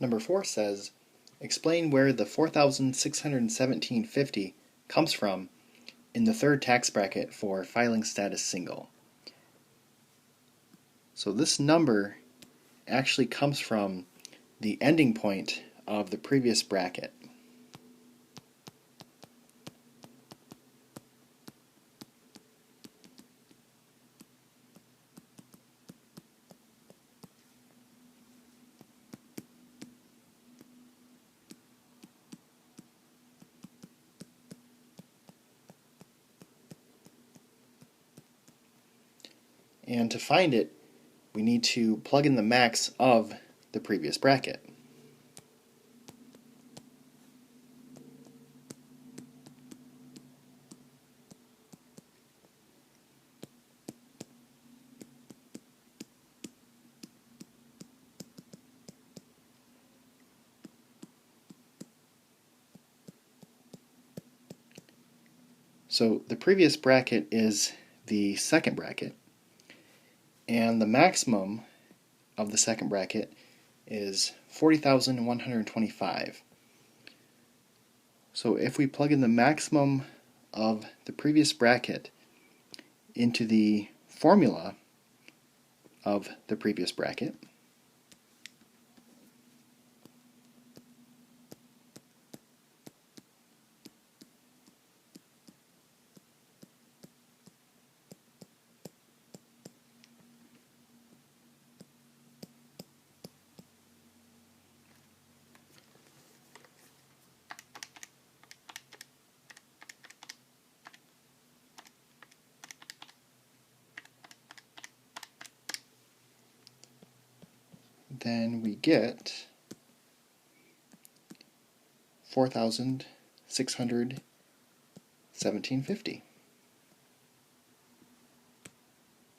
Number 4 says, explain where the $4,617.50 comes from in the third tax bracket for filing status single. So this number actually comes from the ending point of the previous bracket. And to find it, we need to plug in the max of the previous bracket. So the previous bracket is the second bracket, and the maximum of the second bracket is 40,125. So if we plug in the maximum of the previous bracket into the formula of the previous bracket, then we get 4,617.50.